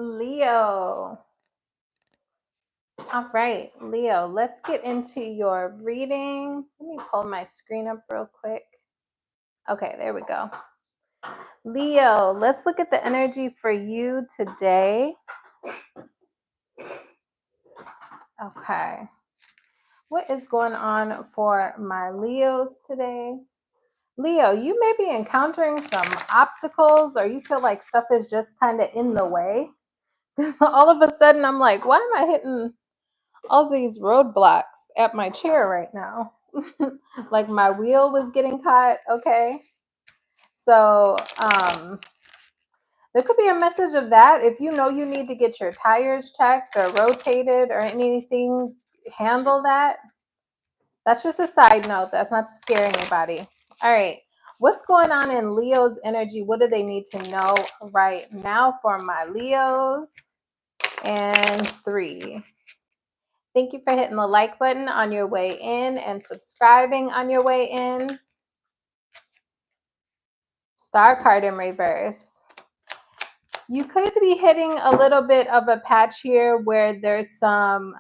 Leo. All right, Leo, let's get into your reading. Let me pull my screen up real quick. Okay, there we go. Leo, let's look at the energy for you today. Okay. What is going on for my Leos today? Leo, you may be encountering some obstacles or you feel like stuff is just kind of in the way. All of a sudden, I'm like, why am I hitting all these roadblocks at my chair right now? Like my wheel was getting caught. Okay. So, there could be a message of that. If you know you need to get your tires checked or rotated or anything, handle that. That's just a side note. That's not to scare anybody. All right. What's going on in Leo's energy? What do they need to know right now for my Leos? And 3. Thank you for hitting the like button on your way in and subscribing on your way in. Star card in reverse. You could be hitting a little bit of a patch here where there's some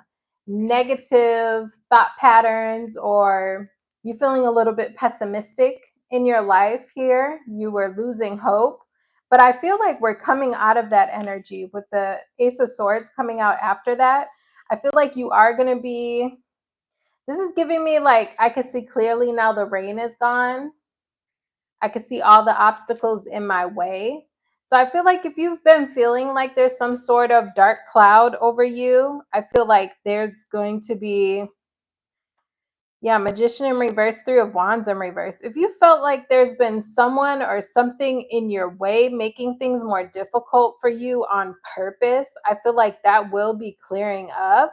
negative thought patterns or you're feeling a little bit pessimistic in your life here. You were losing hope. But I feel like we're coming out of that energy with the Ace of Swords coming out after that. I feel like you are going to be, this is giving me like, I can see clearly now the rain is gone. I can see all the obstacles in my way. So I feel like if you've been feeling like there's some sort of dark cloud over you, I feel like there's going to be, yeah, Magician in reverse, 3 of Wands in reverse. If you felt like there's been someone or something in your way making things more difficult for you on purpose, I feel like that will be clearing up.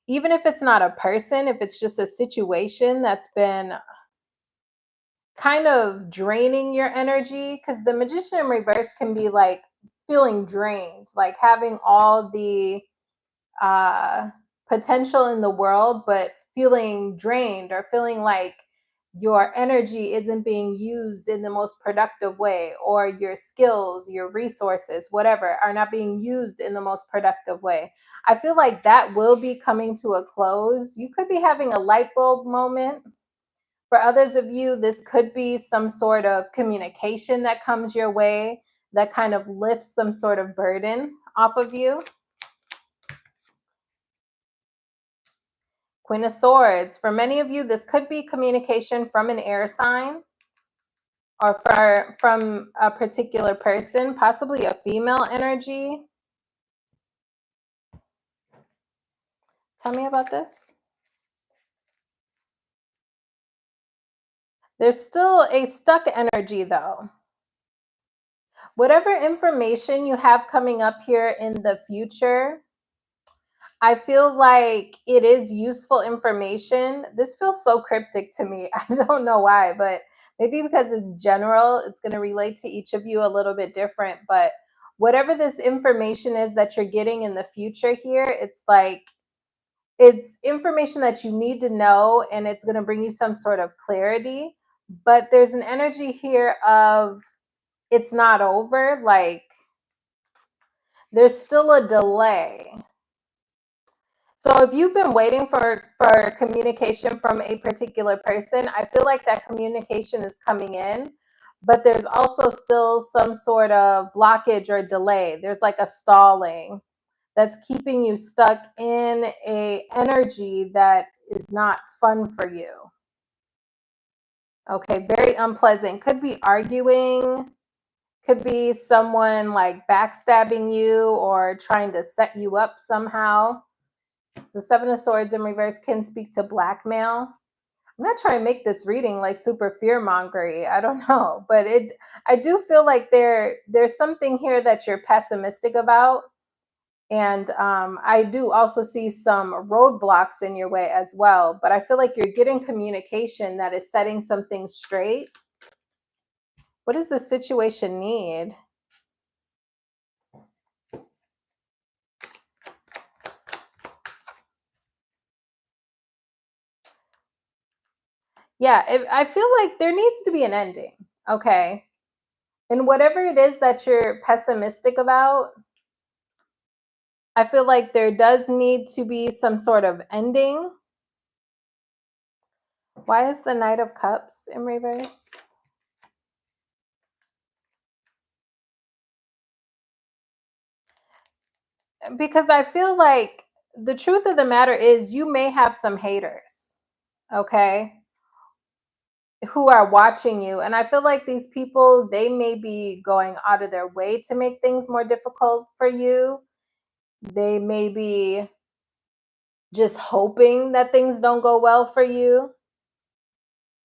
Even if it's not a person, if it's just a situation that's been kind of draining your energy, because the Magician in reverse can be like feeling drained, like having all the potential in the world, but feeling drained or feeling like your energy isn't being used in the most productive way, or your skills, your resources, whatever, are not being used in the most productive way. I feel like that will be coming to a close. You could be having a light bulb moment. For others of you, this could be some sort of communication that comes your way that kind of lifts some sort of burden off of you. Queen of Swords. For many of you, this could be communication from an air sign or from a particular person, possibly a female energy. Tell me about this. There's still a stuck energy though. Whatever information you have coming up here in the future, I feel like it is useful information. This feels so cryptic to me. I don't know why, but maybe because it's general, it's going to relate to each of you a little bit different. But whatever this information is that you're getting in the future here, it's like it's information that you need to know, and it's going to bring you some sort of clarity. But there's an energy here of it's not over. Like there's still a delay. So if you've been waiting for communication from a particular person, I feel like that communication is coming in, but there's also still some sort of blockage or delay. There's like a stalling that's keeping you stuck in a energy that is not fun for you. Okay, very unpleasant. Could be arguing, could be someone like backstabbing you or trying to set you up somehow. The 7 of Swords in reverse can speak to blackmail. I'm not trying to make this reading like super fear-mongery. I don't know, but I do feel like there's something here that you're pessimistic about. And I do also see some roadblocks in your way as well. But I feel like you're getting communication that is setting some things straight. What does the situation need? Yeah, I feel like there needs to be an ending. Okay. And whatever it is that you're pessimistic about, I feel like there does need to be some sort of ending. Why is the Knight of Cups in reverse? Because I feel like the truth of the matter is you may have some haters, okay, who are watching you. And I feel like these people, they may be going out of their way to make things more difficult for you. They may be just hoping that things don't go well for you.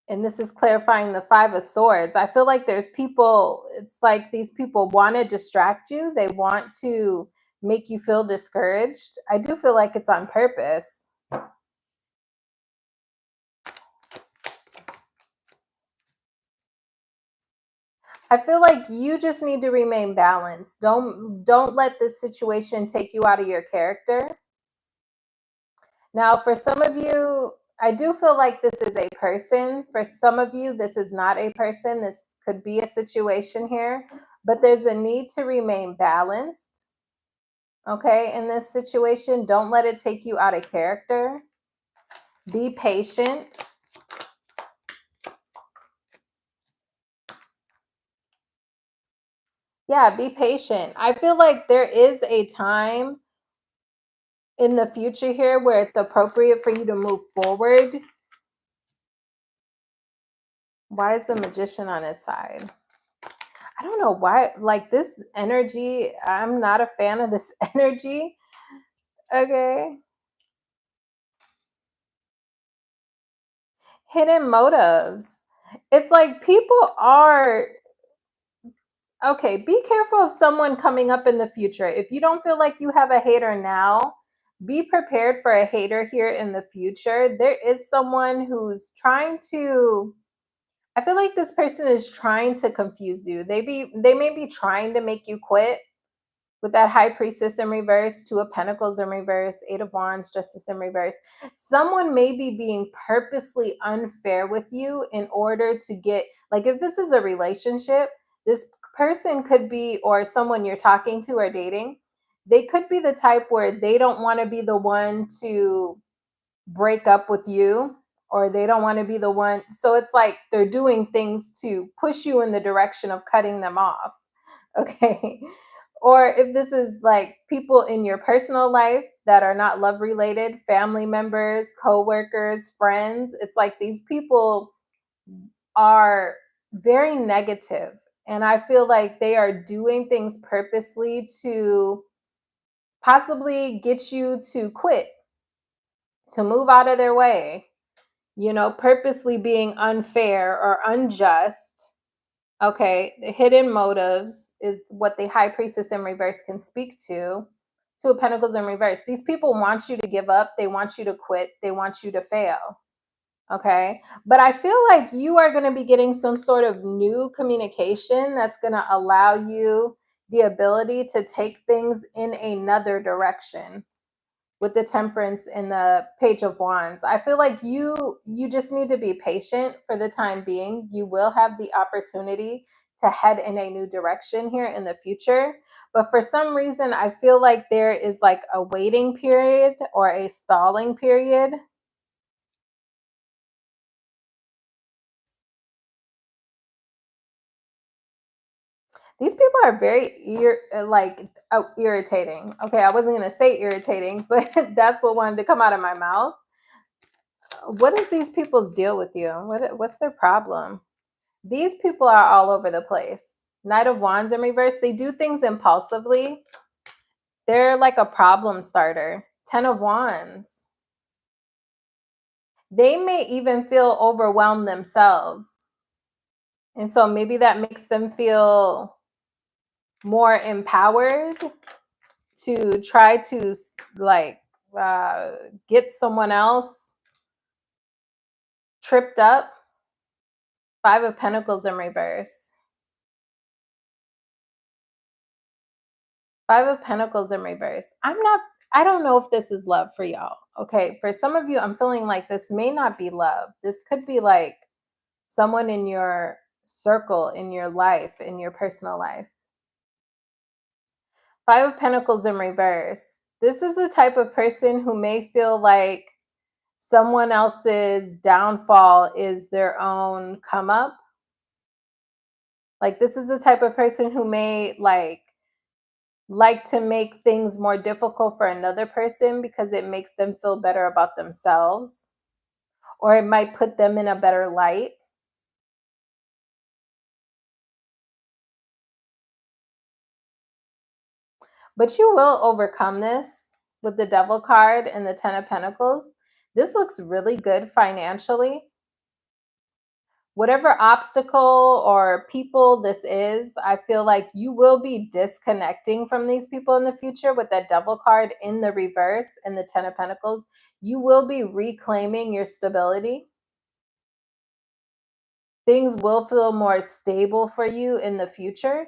And this is clarifying the Five of Swords. I feel like there's people, it's like these people want to distract you. They want to make you feel discouraged. I do feel like it's on purpose. I feel like you just need to remain balanced. Don't let this situation take you out of your character. Now, for some of you, I do feel like this is a person. For some of you, this is not a person. This could be a situation here, but there's a need to remain balanced. Okay, in this situation, don't let it take you out of character. Be patient. Yeah, be patient. I feel like there is a time in the future here where it's appropriate for you to move forward. Why is the Magician on its side? I don't know why, like this energy, I'm not a fan of this energy. Okay. Hidden motives. It's like people are, okay, be careful of someone coming up in the future. If you don't feel like you have a hater now, be prepared for a hater here in the future. There is someone who's trying to, I feel like this person is trying to confuse you. They may be trying to make you quit with that High Priestess in reverse, Two of Pentacles in reverse, Eight of Wands, Justice in reverse. Someone may be being purposely unfair with you in order to get, like if this is a relationship, this person could be, or someone you're talking to or dating, they could be the type where they don't want to be the one to break up with you, or they don't want to be the one. So it's like they're doing things to push you in the direction of cutting them off. Okay. Or if this is like people in your personal life that are not love related, family members, co-workers, friends, it's like these people are very negative, and I feel like they are doing things purposely to possibly get you to quit, to move out of their way, purposely being unfair or unjust. Okay, the hidden motives is what the High Priestess in reverse can speak to. Two of Pentacles in reverse. These people want you to give up. They want you to quit. They want you to fail. Okay, but I feel like you are going to be getting some sort of new communication that's going to allow you the ability to take things in another direction. With the Temperance and the Page of Wands, I feel like you just need to be patient for the time being. You will have the opportunity to head in a new direction here in the future, but for some reason I feel like there is like a waiting period or a stalling period. These people are very irritating. Okay, I wasn't going to say irritating, but that's what wanted to come out of my mouth. What is these people's deal with you? What's their problem? These people are all over the place. Knight of Wands in reverse. They do things impulsively. They're like a problem starter. Ten of Wands. They may even feel overwhelmed themselves. And so maybe that makes them feel more empowered to try to like get someone else tripped up. Five of Pentacles in reverse. Five of Pentacles in reverse. I don't know if this is love for y'all. Okay. For some of you, I'm feeling like this may not be love. This could be like someone in your circle, in your life, in your personal life. Five of Pentacles in reverse. This is the type of person who may feel like someone else's downfall is their own come up. Like, this is the type of person who may like to make things more difficult for another person because it makes them feel better about themselves, or it might put them in a better light. But you will overcome this with the Devil card and the Ten of Pentacles. This looks really good financially. Whatever obstacle or people this is, I feel like you will be disconnecting from these people in the future with that Devil card in the reverse and the Ten of Pentacles. You will be reclaiming your stability. Things will feel more stable for you in the future.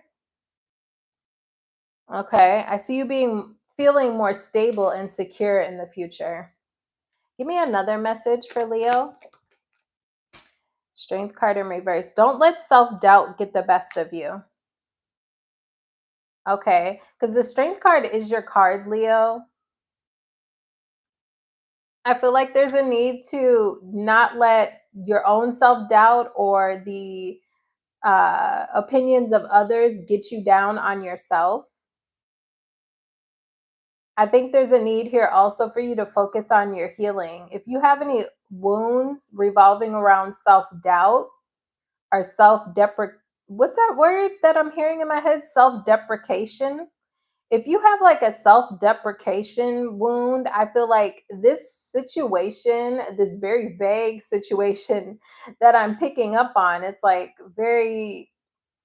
Okay, I see you feeling more stable and secure in the future. Give me another message for Leo. Strength card in reverse. Don't let self-doubt get the best of you. Okay, because the strength card is your card, Leo. I feel like there's a need to not let your own self-doubt or the opinions of others get you down on yourself. I think there's a need here also for you to focus on your healing. If you have any wounds revolving around self-doubt or what's that word that I'm hearing in my head? Self-deprecation. If you have like a self-deprecation wound, I feel like this situation, this very vague situation that I'm picking up on, it's like very,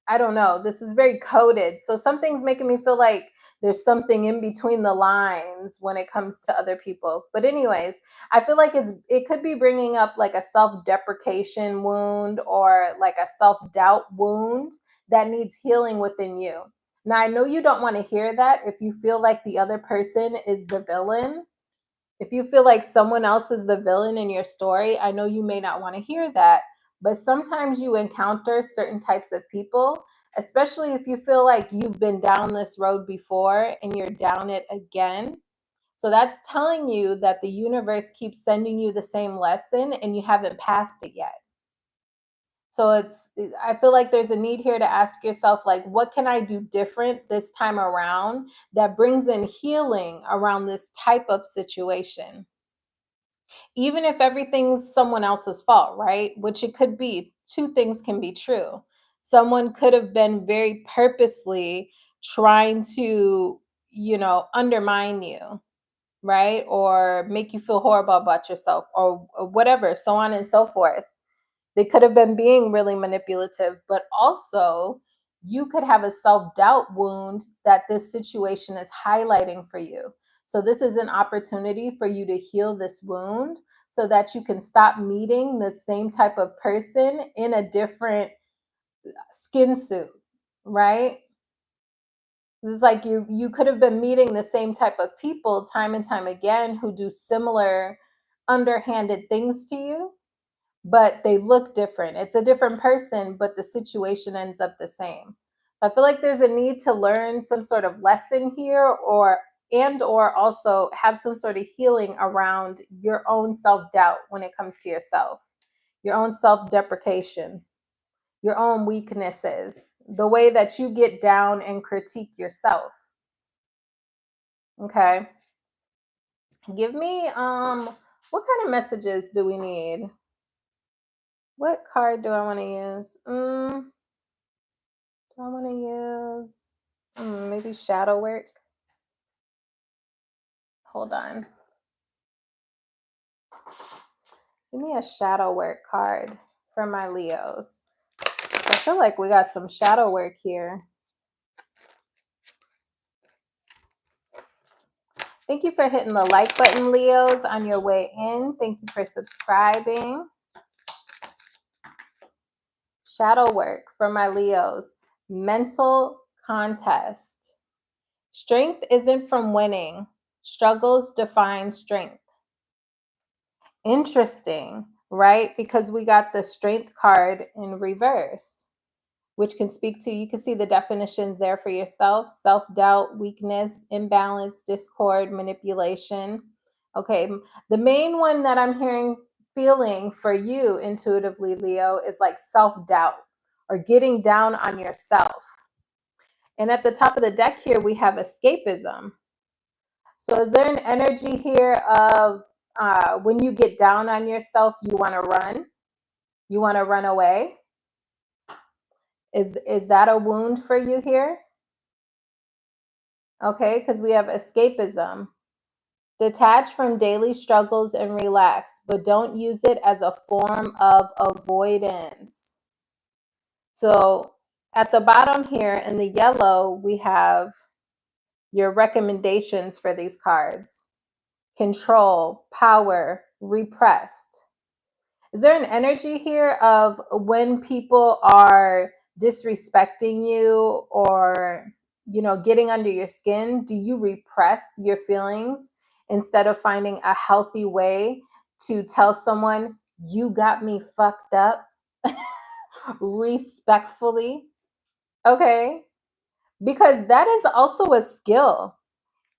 I don't know, this is very coded. So something's making me feel like there's something in between the lines when it comes to other people. But anyways, I feel like it could be bringing up like a self-deprecation wound or like a self-doubt wound that needs healing within you. Now, I know you don't want to hear that if you feel like the other person is the villain. If you feel like someone else is the villain in your story, I know you may not want to hear that. But sometimes you encounter certain types of people, especially if you feel like you've been down this road before and you're down it again. So that's telling you that the universe keeps sending you the same lesson and you haven't passed it yet. So I feel like there's a need here to ask yourself, like, what can I do different this time around that brings in healing around this type of situation? Even if everything's someone else's fault, right? Which it could be. Two things can be true. Someone could have been very purposely trying to, undermine you, right? Or make you feel horrible about yourself or whatever, so on and so forth. They could have been being really manipulative, but also you could have a self-doubt wound that this situation is highlighting for you. So this is an opportunity for you to heal this wound so that you can stop meeting the same type of person in a different skin suit, right? It's like you could have been meeting the same type of people time and time again who do similar underhanded things to you, but they look different. It's a different person, but the situation ends up the same. So I feel like there's a need to learn some sort of lesson here or also have some sort of healing around your own self-doubt when it comes to yourself, your own self-deprecation, your own weaknesses, the way that you get down and critique yourself. Okay. Give me what kind of messages do we need? What card do I want to use? Do I want to use maybe shadow work? Hold on. Give me a shadow work card for my Leos. I feel like we got some shadow work here. Thank you for hitting the like button, Leos, on your way in. Thank you for subscribing. Shadow work for my Leos. Mental contest. Strength isn't from winning. Struggles define strength. Interesting, right? Because we got the strength card in reverse. which can speak to, you can see the definitions there for yourself: self-doubt, weakness, imbalance, discord, manipulation. Okay, the main one that I'm feeling for you intuitively, Leo, is like self-doubt or getting down on yourself. And at the top of the deck here, we have escapism. So is there an energy here of when you get down on yourself, you want to run? You want to run away? Is that a wound for you here? Okay, because we have escapism. Detach from daily struggles and relax, but don't use it as a form of avoidance. So at the bottom here in the yellow, we have your recommendations for these cards: control, power, repressed. Is there an energy here of when people are disrespecting you or, getting under your skin, do you repress your feelings instead of finding a healthy way to tell someone, you got me fucked up, respectfully? Okay. Because that is also a skill.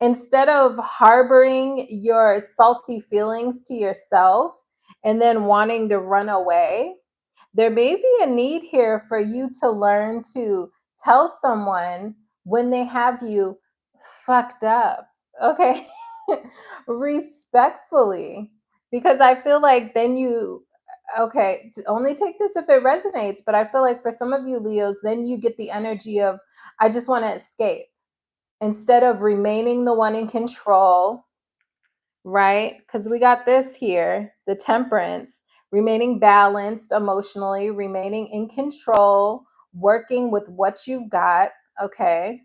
Instead of harboring your salty feelings to yourself and then wanting to run away, there may be a need here for you to learn to tell someone when they have you fucked up, okay? Respectfully. Because I feel like then okay, only take this if it resonates, but I feel like for some of you Leos, then you get the energy of, I just want to escape. Instead of remaining the one in control, right? Because we got this here, the temperance, remaining balanced emotionally, remaining in control, working with what you've got, okay?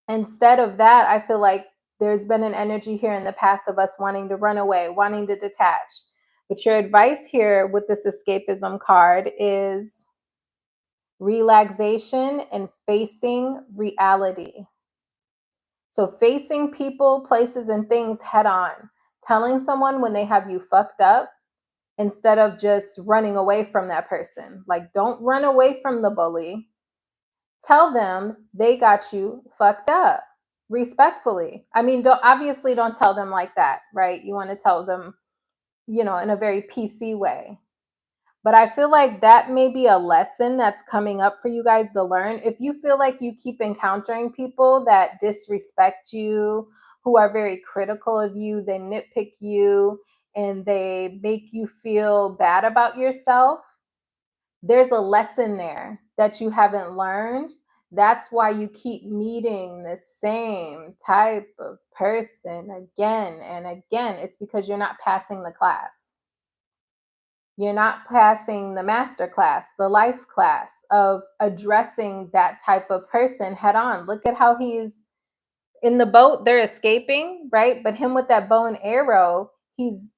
Instead of that, I feel like there's been an energy here in the past of us wanting to run away, wanting to detach. But your advice here with this escapism card is relaxation and facing reality. So facing people, places, and things head on, telling someone when they have you fucked up instead of just running away from that person. Like, don't run away from the bully. Tell them they got you fucked up respectfully. I mean, obviously don't tell them like that, right? You want to tell them, in a very PC way. But I feel like that may be a lesson that's coming up for you guys to learn. If you feel like you keep encountering people that disrespect you, who are very critical of you, they nitpick you, and they make you feel bad about yourself, there's a lesson there that you haven't learned. That's why you keep meeting the same type of person again and again. It's because you're not passing the class. You're not passing the master class, the life class of addressing that type of person head on. Look at how he's in the boat, they're escaping, right? But him with that bow and arrow, he's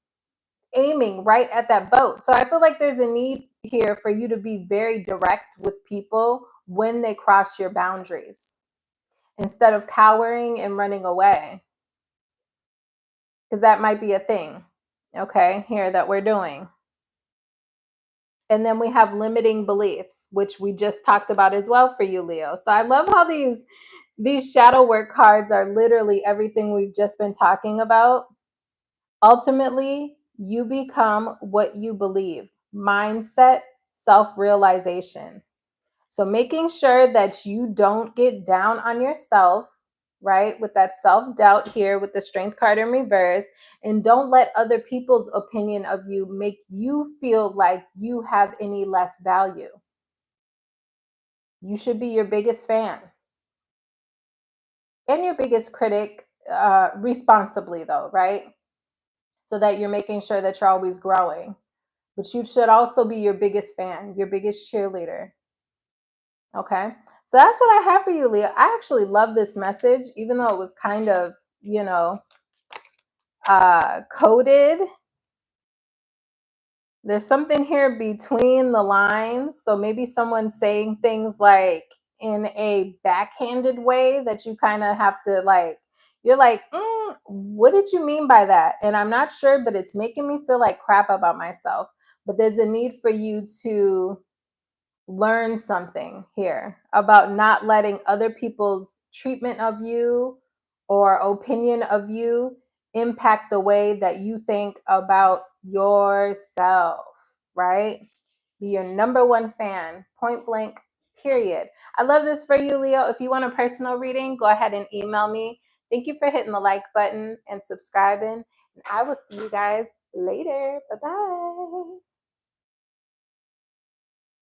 aiming right at that boat. So I feel like there's a need here for you to be very direct with people when they cross your boundaries instead of cowering and running away. Because that might be a thing, okay, here that we're doing. And then we have limiting beliefs, which we just talked about as well for you, Leo. So I love how these shadow work cards are literally everything we've just been talking about. Ultimately, you become what you believe. Mindset, self-realization. So making sure that you don't get down on yourself, right? With that self-doubt here with the strength card in reverse, and don't let other people's opinion of you make you feel like you have any less value. You should be your biggest fan and your biggest critic, responsibly though, right? So that you're making sure that you're always growing. But you should also be your biggest fan, your biggest cheerleader. Okay. So that's what I have for you, Leo. I actually love this message, even though it was kind of, coded. There's something here between the lines. So maybe someone's saying things like in a backhanded way that you kind of have to you're like, what did you mean by that? And I'm not sure, but it's making me feel like crap about myself. But there's a need for you to learn something here about not letting other people's treatment of you or opinion of you impact the way that you think about yourself, right? Be your number one fan, point blank, period. I love this for you, Leo. If you want a personal reading, go ahead and email me. Thank you for hitting the like button and subscribing. And I will see you guys later. Bye-bye.